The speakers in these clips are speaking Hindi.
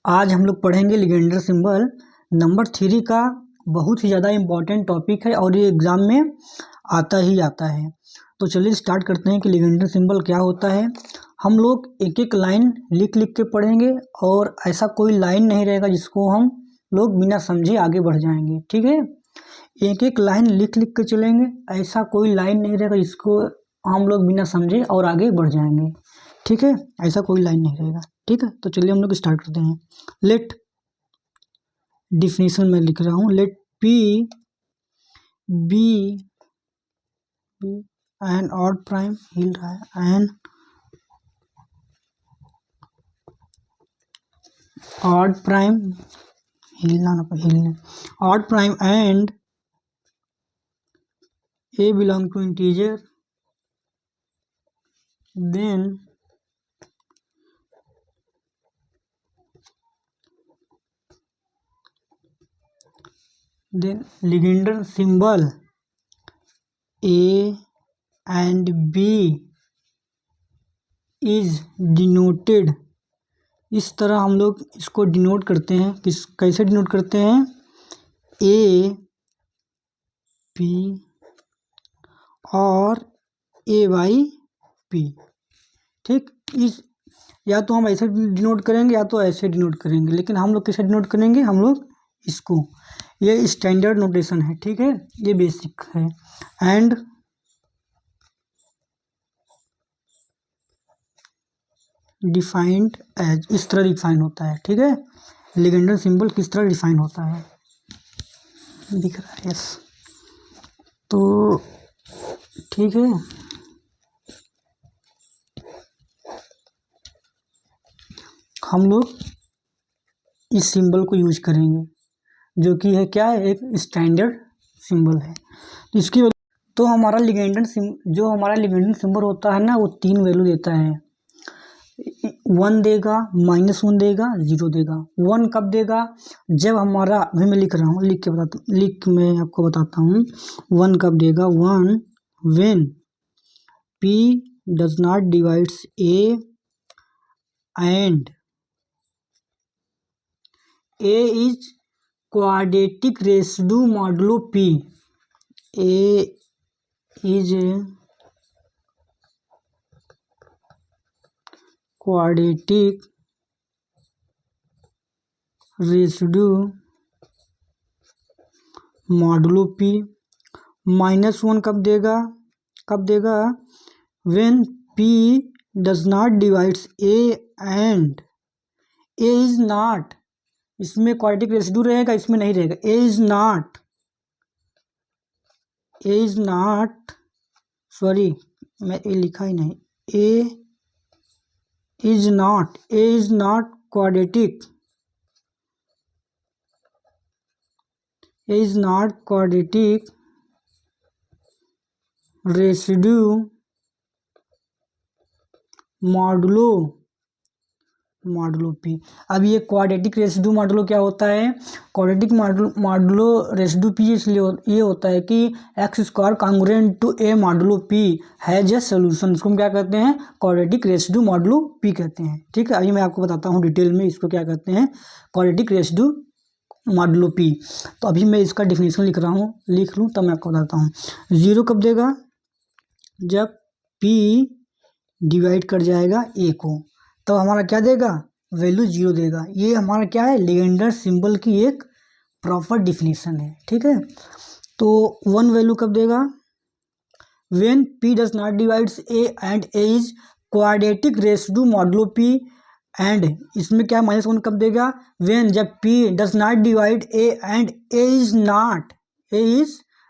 आज हम लोग पढ़ेंगे लिगेंडर सिंबल नंबर 3 का। बहुत ही ज़्यादा इम्पॉर्टेंट टॉपिक है और ये एग्ज़ाम में आता ही आता है। तो चलिए स्टार्ट करते हैं कि लिगेंडर सिंबल क्या होता है। हम लोग एक एक लाइन लिख लिख के पढ़ेंगे और ऐसा कोई लाइन नहीं रहेगा जिसको हम लोग बिना समझे आगे बढ़ जाएंगे, ठीक है। एक एक लाइन लिख लिख के चलेंगे, ऐसा कोई लाइन नहीं रहेगा जिसको हम लोग बिना समझे और आगे बढ़ जाएंगे, ठीक है। ऐसा कोई लाइन नहीं रहेगा, ठीक है। तो चलिए हम लोग स्टार्ट करते हैं। लेट डिफिनेशन में लिख रहा हूँ, let p be an odd prime, हिल रहा है, एन ऑड प्राइम, हिलना ना हिलने, odd prime and a belong to integer, then Legendre symbol A and B is denoted, इस तरह हम लोग इसको डिनोट करते हैं। कैसे डिनोट करते हैं? A P और A बाई P, ठीक। इस या तो हम ऐसे डिनोट करेंगे या तो ऐसे डिनोट करेंगे, लेकिन हम लोग कैसे डिनोट करेंगे? हम लोग इसको, ये स्टैंडर्ड नोटेशन है, ठीक है, ये बेसिक है। एंड डिफाइंड एज, इस तरह डिफाइन होता है, ठीक है। लिगेंडर सिंबल किस तरह डिफाइन होता है, दिख रहा है, यस। तो ठीक है, हम लोग इस सिंबल को यूज करेंगे जो कि है क्या है, एक स्टैंडर्ड सिंबल है। तो इसकी तो हमारा लिगेंडर जो हमारा लिगेंडर सिंबल होता है ना, वो 3 वैल्यू देता है। 1 देगा, -1 देगा, 0 देगा। 1 कब देगा? जब हमारा, अभी मैं लिख रहा हूँ, मैं आपको बताता हूँ 1 कब देगा। 1 when P does not divides A and A is quadratic residue modulo P। A is quadratic residue modulo P। -1 कब देगा? When P does not divides A and A is not, इसमें क्वाड्रेटिक रेसिड्यू रहेगा, इसमें नहीं रहेगा। A इज नॉट, सॉरी मैं ए लिखा ही नहीं। A is not quadratic, residue modulo P। अब ये क्वाड्रेटिक रेसिड्यू मॉडुलो क्या होता है? क्वाड्रेटिक मॉडुलो रेसिड्यू P इसलिए ये होता है कि x² congruent to A modulo P has a solution. इसको हम क्या कहते हैं? क्वाड्रेटिक रेसिड्यू मॉडुलो P कहते हैं, ठीक है। अभी मैं आपको बताता हूँ डिटेल में इसको क्या कहते हैं, क्वाड्रेटिक रेसिड्यू मॉडुलो P। तो अभी मैं इसका डिफिनेशन लिख लूँ तब मैं आपको बताता हूँ। 0 कब देगा? जब P डिवाइड कर जाएगा A को, तो हमारा क्या देगा? वैल्यू 0 देगा। ये हमारा क्या है? लिगेंडर सिंबल की एक प्रॉपर डिफिनेशन है, ठीक है। तो 1 वैल्यू कब देगा? When P does not divides A and A is quadratic residue modulo P। And इसमें क्या, -1 कब देगा? व्हेन जब P does not divide A and A is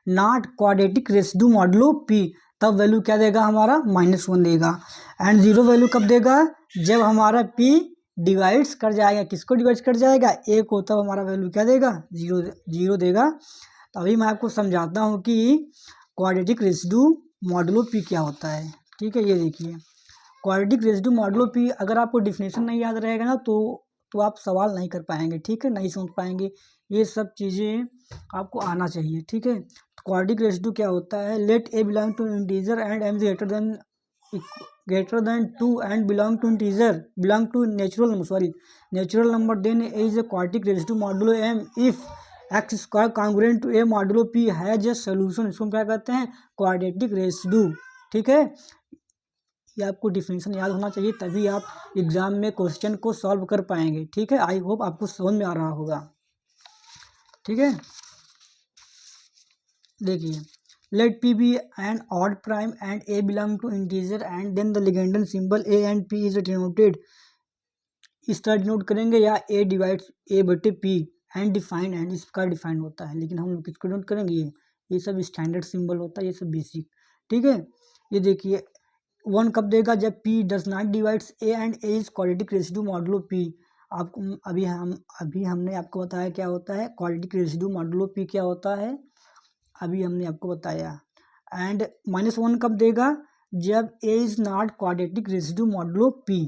not quadratic residue modulo P, तब वैल्यू क्या देगा? हमारा -1 देगा। एंड 0 वैल्यू कब देगा? जब हमारा P डिवाइड्स कर जाएगा, किसको डिवाइड्स कर जाएगा? A को, तब हमारा वैल्यू क्या देगा? 0 देगा। तो अभी मैं आपको समझाता हूँ कि क्वाड्रेटिक रेसिड्यू मॉडुलो P क्या होता है, ठीक है। ये देखिए, क्वाड्रेटिक रेसिड्यू मॉडुलो P, अगर आपको डिफिनेशन नहीं याद रहेगा ना तो आप सवाल नहीं कर पाएंगे, ठीक है, नहीं समझ पाएंगे। ये सब चीज़ें आपको आना चाहिए, ठीक है। क्वाड्रेटिक रेसिड्यू क्या होता है? Let A belong to integer and M greater than greater than 2 and belong to natural number, then A is a quadratic residue modulo M if x square congruent to A modulo P has a solution. इसको हम क्या कहते हैं? Quadratic residue. ठीक है, ये आपको डिफिनेशन याद होना चाहिए, तभी आप एग्जाम में क्वेश्चन को सॉल्व कर पाएंगे। ठीक है, आई होप आपको समझ में आ रहा होगा। ठीक है, देखिए, let p be an odd prime and a belong to integer and then the Legendre symbol a and p is denoted. इस तरह डिनोट करेंगे, या ए डिवाइड्स ए बटे पी एंड डिफाइंड, एंड इसका डिफाइंड होता है, लेकिन हम लोग किसको डिनोट करेंगे? ये सब स्टैंडर्ड सिंबल होता है, ये सब बेसिक। ठीक है, ये देखिए 1 कब देगा? जब P does not divides A and A is quadratic residue modulo P। आपको अभी हमने आपको बताया क्या होता है क्वाड्रेटिक रेसिड्यू मॉडुलो P क्या होता है, अभी हमने आपको बताया। एंड -1 कब देगा? जब A is not quadratic residue modulo P।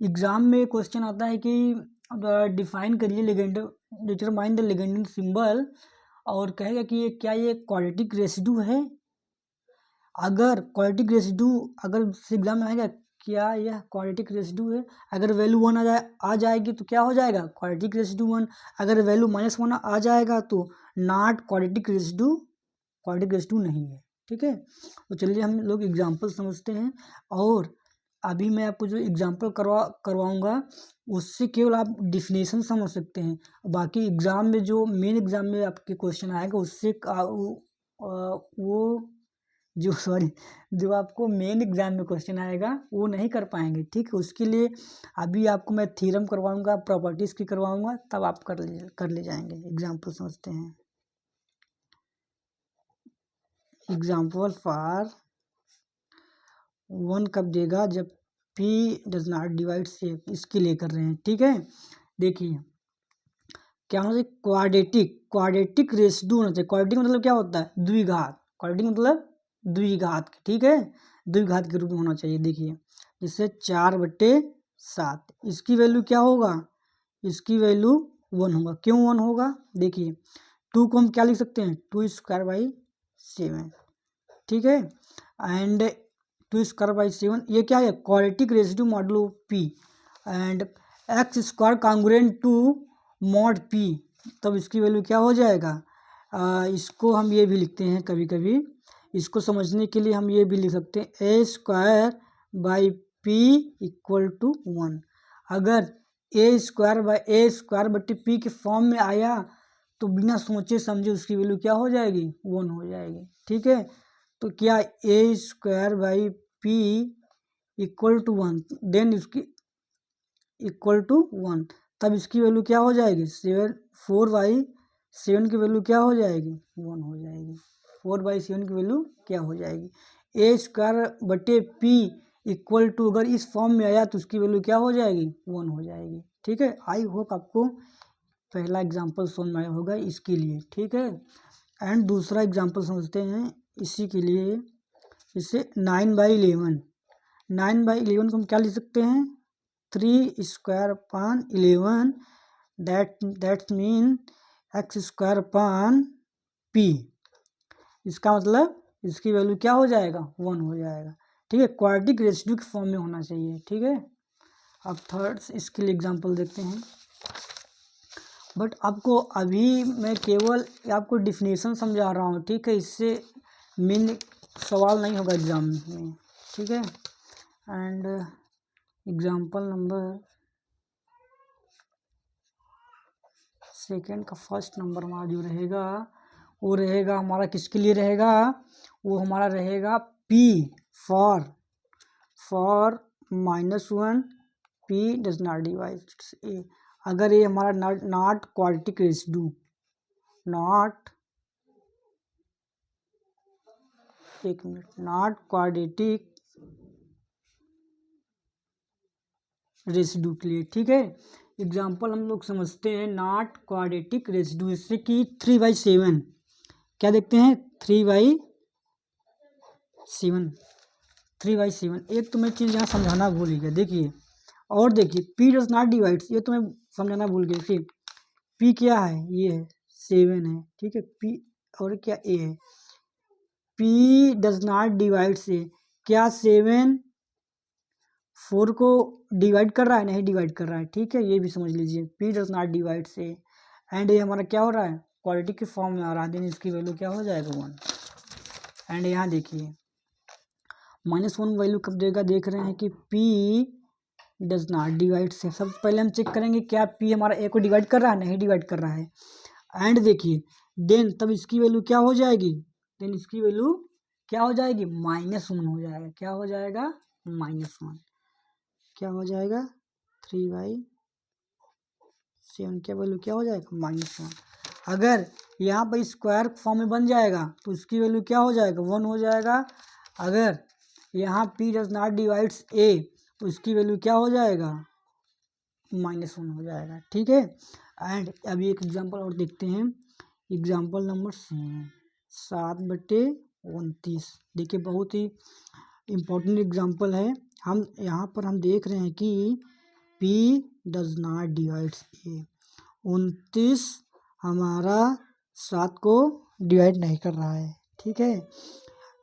Exam में क्वेश्चन आता है कि डिफाइन करिए लिगेंडर, डिटरमाइन द लिगेंडन सिंबल, और कहेगा कि ये क्या ये क्वाड्रेटिक रेसिड्यू है। अगर क्वाड्रेटिक रेसिड्यू, अगर एग्जाम में आएगा क्या यह क्वाड्रेटिक रेसिड्यू है, अगर वैल्यू 1 आ जाएगी तो क्या हो जाएगा? Quadratic residue 1। अगर वैल्यू -1 आ जाएगा तो नॉट क्वाड्रेटिक रेसिड्यू नहीं है। ठीक है, तो चलिए हम लोग एग्जाम्पल समझते हैं, और अभी मैं आपको जो एग्जाम्पल करवाऊँगा उससे केवल आप डिफिनेशन समझ सकते हैं। बाकी एग्ज़ाम में जो मेन एग्ज़ाम में आपके क्वेश्चन आएगा उससे जो आपको मेन एग्जाम में क्वेश्चन आएगा वो नहीं कर पाएंगे। ठीक है, उसके लिए अभी आपको मैं थ्योरम करवाऊंगा, प्रॉपर्टीज़ की करवाऊंगा, तब आप कर ले जाएंगे। एग्जाम्पल समझते हैं। एग्जाम्पल फॉर 1 कब देगा? जब P डज नॉट डिवाइड से, इसके लिए कर रहे हैं। ठीक है, देखिए क्या होना चाहिए? क्वाड्रेटिक रेसिड्यू होना चाहिए। क्वाड्रेटिक मतलब क्या होता है? द्विघात। क्वाड्रेटिक मतलब द्विघात। ठीक है, द्विघात के रूप में होना चाहिए। देखिए जैसे 4/7, इसकी वैल्यू क्या होगा? इसकी वैल्यू 1 होगा। क्यों 1 होगा? देखिए 2 को हम क्या लिख सकते हैं? 2^/7। ठीक है, एंड 2^/7 ये क्या है? Quadratic residue modulo P, and x² congruent to mod P, तब इसकी वैल्यू क्या हो जाएगा? इसको हम ये भी लिखते हैं कभी कभी, इसको समझने के लिए हम ये भी लिख सकते हैं A²/P = 1। अगर A²/A² के फॉर्म में आया तो बिना सोचे समझे उसकी वैल्यू क्या हो जाएगी? 1 हो जाएगी। ठीक है, तो क्या A²/P = 1, देन इसकी =1, तब इसकी वैल्यू क्या हो जाएगी? 4/7 की वैल्यू क्या हो जाएगी? 1 हो जाएगी। 4/7 की वैल्यू क्या हो जाएगी? A²/P = अगर इस फॉर्म में आया तो उसकी वैल्यू क्या हो जाएगी? 1 हो जाएगी। ठीक है, आई होप आपको पहला एग्जाम्पल समझ में आया होगा इसके लिए। ठीक है, एंड दूसरा एग्जाम्पल समझते हैं इसी के लिए। इससे 9/11 को हम क्या लिख सकते हैं? 3^11, दैट मीन x²/P। इसका मतलब इसकी वैल्यू क्या हो जाएगा? 1 हो जाएगा। ठीक है, क्वाड्रेटिक रेसिड्यू के फॉर्म में होना चाहिए। ठीक है, अब थर्ड इसके लिए एग्जांपल देखते हैं, बट आपको अभी मैं केवल आपको डिफिनेशन समझा रहा हूँ। ठीक है, इससे मेन सवाल नहीं होगा एग्जाम में। ठीक है, एंड एग्जांपल नंबर सेकेंड का फर्स्ट नंबर हमारा जो रहेगा वो रहेगा हमारा किसके लिए रहेगा? वो हमारा रहेगा P for -1 P does not divides A। अगर ये हमारा not quadratic residue, not quadratic residue के लिए। ठीक है, एग्जाम्पल हम लोग समझते हैं नॉट क्वाड्रेटिक रेसिड्यू, इससे कि 3/7 क्या देखते हैं? 3/7। एक तो मैं चीज़ यहाँ समझाना भूल गया। देखिए, और देखिए P डज नॉट डिवाइड्स, ये तो मैं समझाना भूल गया। देखिए P क्या है? ये है 7 है। ठीक है, P और क्या A है? P does not divides A, क्या 7 4 को डिवाइड कर रहा है? नहीं डिवाइड कर रहा है, ठीक है, ये भी समझ लीजिए। P डज नॉट डिवाइड से, एंड ये हमारा क्या हो रहा है? क्वाड्रेटिक के फॉर्म में आ रहा है, देन इसकी वैल्यू क्या हो जाएगा? 1। एंड यहाँ देखिए -1 वैल्यू कब देगा, देख रहे हैं कि P डज नॉट डिवाइड से। सबसे पहले हम चेक करेंगे क्या P हमारा A को डिवाइड कर रहा है? नहीं डिवाइड कर रहा है। एंड देखिए देन तब इसकी वैल्यू क्या हो जाएगी? देन इसकी वैल्यू क्या हो जाएगी? -1 हो जाएगा। क्या हो जाएगा? -1। क्या हो जाएगा? 3/7 क्या वैल्यू क्या हो जाएगा? -1। अगर यहाँ पर स्क्वायर फॉर्म में बन जाएगा तो इसकी वैल्यू क्या हो जाएगा? 1 हो जाएगा। अगर यहाँ P does not divides A तो इसकी वैल्यू क्या हो जाएगा? -1 हो जाएगा, ठीक है। एंड अभी एक एग्जांपल और देखते हैं। Example number 7/29। देखिए बहुत ही इम्पोर्टेंट एग्जांपल है। हम यहाँ पर हम देख रहे हैं कि P does not divides A। 29 हमारा 7 को डिवाइड नहीं कर रहा है, ठीक है।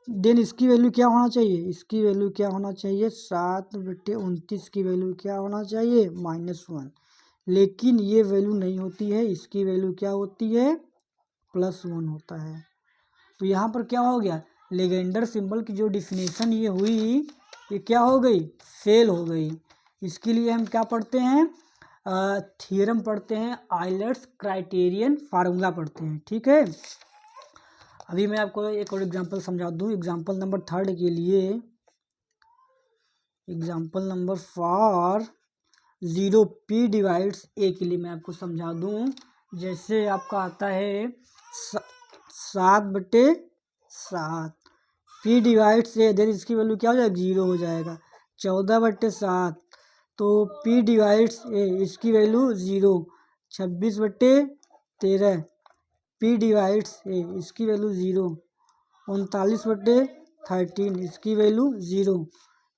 देन इसकी वैल्यू क्या होना चाहिए? इसकी वैल्यू क्या होना चाहिए? 7/29 की वैल्यू क्या होना चाहिए? -1। लेकिन ये वैल्यू नहीं होती है, इसकी वैल्यू क्या होती है? +1 होता है। तो यहाँ पर क्या हो गया? लेजेंडर सिंबल की जो डिफिनेशन ये हुई, ये क्या हो गई? फेल हो गई। इसके लिए हम क्या पढ़ते हैं? थ्योरम पढ़ते हैं, आइलर्स क्राइटेरियन फार्मूला पढ़ते हैं, ठीक है। अभी मैं आपको एक और एग्जांपल समझा दूं। एग्जांपल नंबर 3 के लिए, example number 4 0P divides A के लिए मैं आपको समझा दूं। जैसे आपका आता है 7/7 P डिवाइड्स A, देन इसकी वैल्यू क्या हो जाएगा? 0 हो जाएगा। 14/7 तो P डिवाइड्स A, इसकी वैल्यू 0। 26/13 P डिवाइड्स A, इसकी वैल्यू 0। 39/13 इसकी वैल्यू 0,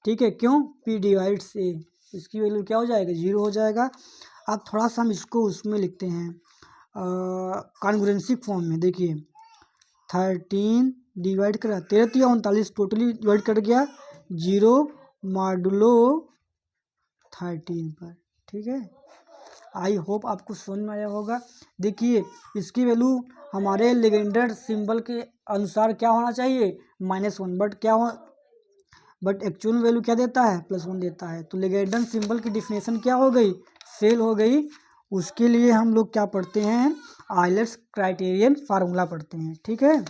ठीक है। क्यों? P डिवाइड्स A, इसकी वैल्यू क्या हो जाएगा? 0 हो जाएगा। अब थोड़ा सा हम इसको उसमें लिखते हैं कॉन्ग्रुएंसी फॉर्म में। देखिए 13 डिवाइड करा 13 या 39 टोटली डिवाइड कर गया 0 मॉडुलो 13 पर, ठीक है। आई होप आपको समझ में आया होगा। देखिए इसकी वैल्यू हमारे लेजेंडर सिंबल के अनुसार क्या होना चाहिए? -1, बट एक्चुअल वैल्यू क्या देता है? +1 देता है। तो लेजेंडर सिंबल की डिफिनेशन क्या हो गई? फेल हो गई। उसके लिए हम लोग क्या पढ़ते हैं? आइलर्स क्राइटेरियन फार्मूला पढ़ते हैं, ठीक है।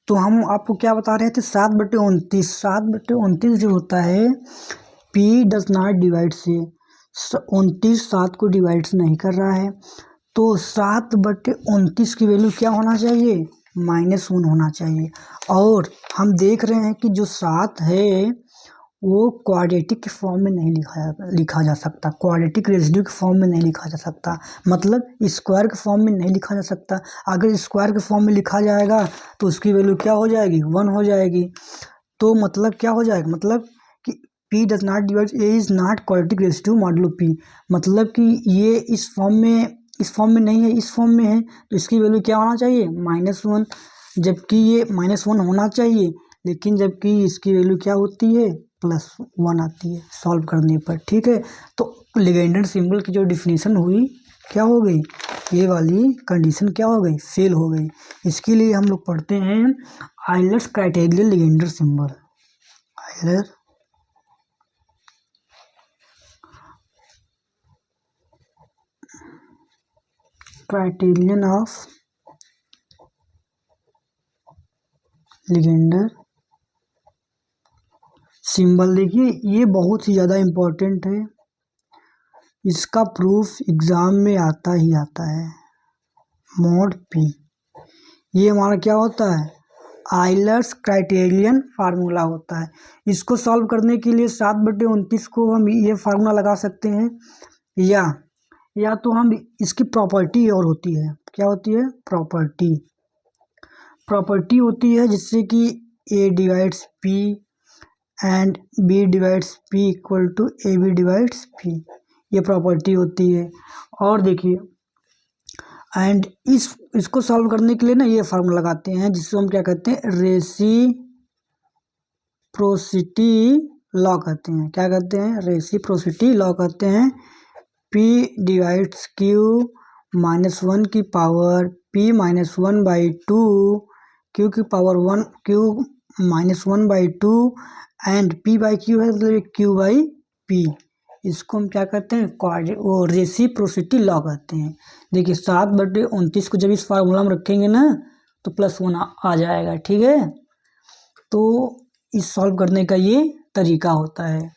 तो हम आपको क्या बता रहे थे? 7/29 जो होता है P डज नॉट डिवाइड से 29 7 को डिवाइड नहीं कर रहा है, तो 7/29 की वैल्यू क्या होना चाहिए? -1 होना चाहिए। और हम देख रहे हैं कि जो 7 है वो क्वाड्रेटिक के फॉर्म में नहीं लिखा जा सकता, क्वाड्रेटिक रेसिड्यू के फॉर्म में नहीं लिखा जा सकता, मतलब स्क्वायर के फॉर्म में नहीं लिखा जा सकता। अगर स्क्वायर के फॉर्म में लिखा जाएगा तो उसकी वैल्यू क्या हो जाएगी? 1 हो जाएगी। तो मतलब क्या हो जाएगा? मतलब कि P does not divide A is not quadratic residue modulo P, मतलब कि ये इस फॉर्म में नहीं है, इस फॉर्म में है, तो इसकी वैल्यू क्या होना चाहिए? -1, जबकि ये -1 होना चाहिए, लेकिन जबकि इसकी वैल्यू क्या होती है? +1 आती है सॉल्व करने पर, ठीक है। तो लेजेंडर सिंबल की जो डिफिनेशन हुई क्या हो गई? ये वाली कंडीशन क्या हो गई? फेल हो गई। इसके लिए हम लोग पढ़ते हैं Euler's criterion Legender symbol. Euler criterion of Legender symbol. देखिए ये बहुत ही ज़्यादा इम्पोर्टेंट है, इसका प्रूफ एग्ज़ाम में आता ही आता है। मोड P ये हमारा क्या होता है? आइलर्स क्राइटेरियन फार्मूला होता है। इसको सॉल्व करने के लिए 7/29 को हम ये फार्मूला लगा सकते हैं, या तो हम इसकी प्रॉपर्टी और होती है। क्या होती है? प्रॉपर्टी होती है जिससे कि A divides P and B divides P equal to AB divides P, ये प्रॉपर्टी होती है। और देखिए एंड इसको सॉल्व करने के लिए ना ये फार्मूला लगाते हैं जिसको हम क्या कहते हैं, रेसिप्रोसिटी लॉ कहते हैं। क्या कहते हैं, रेसिप्रोसिटी लॉ कहते हैं। P डिवाइड्स Q -1 की पावर P -1/2, Q की पावर 1 Q -1/2 एंड P/Q है मतलब Q/P। इसको हम क्या कहते हैं, वो रेसिप्रोसिटी लॉ कहते हैं। देखिए 7/29 को जब इस फार्मूला में रखेंगे ना तो +1 आ जाएगा, ठीक है। तो इस सॉल्व करने का ये तरीका होता है।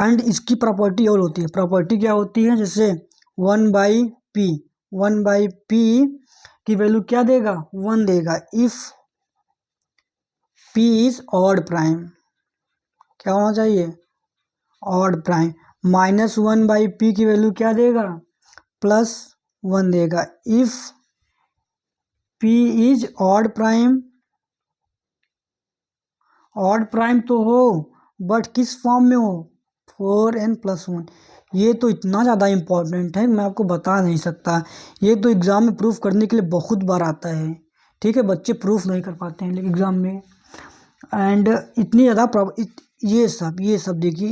एंड इसकी प्रॉपर्टी और होती है। प्रॉपर्टी क्या होती है, जैसे 1/P की वैल्यू क्या देगा, 1 देगा if P is odd prime. क्या होना चाहिए, ऑड प्राइम। -1/P की वैल्यू क्या देगा, +1 देगा if P is odd prime. Odd prime तो हो बट किस फॉर्म में हो, 4n+1। ये तो इतना ज़्यादा इम्पोर्टेंट है मैं आपको बता नहीं सकता। ये तो एग्ज़ाम में प्रूफ करने के लिए बहुत बार आता है, ठीक है। बच्चे प्रूफ नहीं कर पाते हैं लेकिन एग्ज़ाम में। एंड इतनी ज़्यादा ये सब देखिए,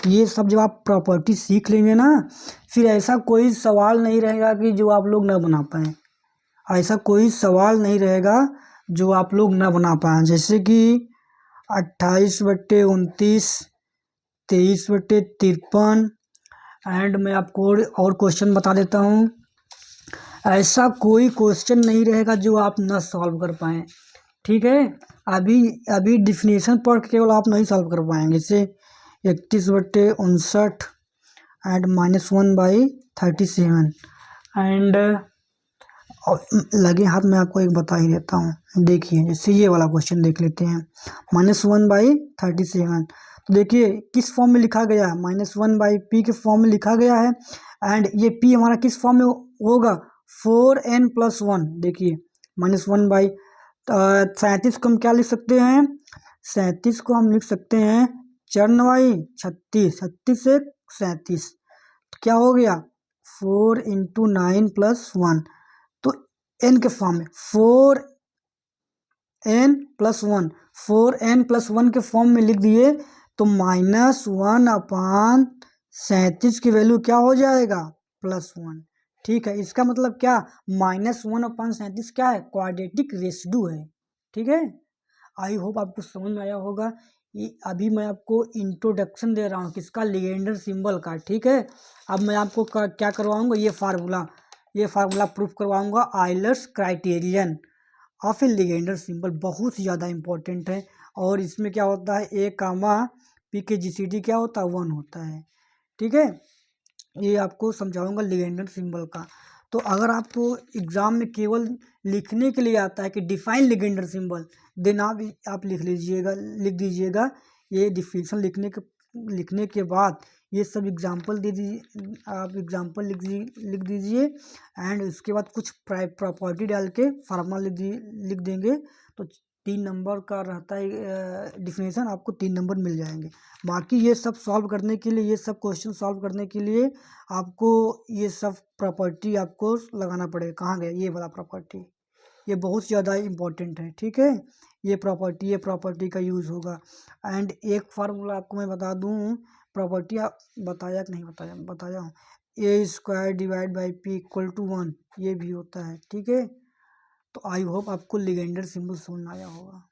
ये सब जब आप प्रॉपर्टी सीख लेंगे ना, फिर ऐसा कोई सवाल नहीं रहेगा कि जो आप लोग ना बना पाएँ। ऐसा कोई सवाल नहीं रहेगा जो आप लोग ना बना पाएँ। जैसे कि 28/29, 23/53। एंड मैं आपको और क्वेश्चन बता देता हूँ। ऐसा कोई क्वेश्चन नहीं रहेगा जो आप ना सॉल्व कर पाएँ, ठीक है। अभी डिफिनेशन पढ़ के केवल आप नहीं सॉल्व कर पाएंगे। जैसे 31/59 एंड -1/37। एंड लगे हाथ में आपको एक बता ही देता हूँ। देखिए जैसे ये वाला क्वेश्चन देख लेते हैं, -1/37। तो देखिए किस फॉर्म में लिखा गया है, -1/P के फॉर्म में लिखा गया है। एंड ये P हमारा किस फॉर्म में होगा, 4n+1। देखिए -1/37 को हम क्या लिख सकते हैं, 37 को हम लिख सकते हैं 4×9 36, 36 से 37 तो क्या हो गया, 4 × 9 + 1। तो n के फॉर्म में 4n+1, 4n+1 के फॉर्म में लिख दिए तो -1/37 की वैल्यू क्या हो जाएगा, +1। ठीक है, इसका मतलब क्या, -1/37 क्या है, क्वाड्रेटिक रेसिड्यू है, ठीक है। आई होप आपको समझ में आया होगा। ये अभी मैं आपको इंट्रोडक्शन दे रहा हूँ किसका, लिगेंडर सिंबल का, ठीक है। अब मैं आपको क्या करवाऊँगा, ये फार्मूला प्रूफ करवाऊँगा, Euler's criterion of a Legendre symbol. बहुत ही ज़्यादा इंपॉर्टेंट है। और इसमें क्या होता है, A, P के GCD क्या होता है, 1 होता है, ठीक है। ये आपको समझाऊंगा लिगेंडर सिंबल का। तो अगर आपको एग्ज़ाम में केवल लिखने के लिए आता है कि डिफाइन लिगेंडर सिंबल, देन आप लिख दीजिएगा। ये डिफिनेशन लिखने के बाद ये सब एग्जाम्पल दे दीजिए, आप एग्जाम्पल लिख दीजिए। एंड उसके बाद कुछ प्रॉपर्टी डाल के फार्मूला लिख देंगे तो 3 नंबर का रहता है डिफिनेशन, आपको 3 नंबर मिल जाएंगे। बाकी ये सब सॉल्व करने के लिए, ये सब क्वेश्चन सॉल्व करने के लिए आपको ये सब प्रॉपर्टी आपको लगाना पड़ेगा। कहाँ गया ये वाला प्रॉपर्टी, ये बहुत ज़्यादा इम्पोर्टेंट है, ठीक है। ये प्रॉपर्टी का यूज़ होगा। एंड एक फार्मूला आपको मैं बता दूँ, प्रॉपर्टी बताया कि नहीं बताया हूँ, A² / P = 1, ये भी होता है, ठीक है। तो आई होप आपको लिगेंडर सिंबल समझ में आया होगा।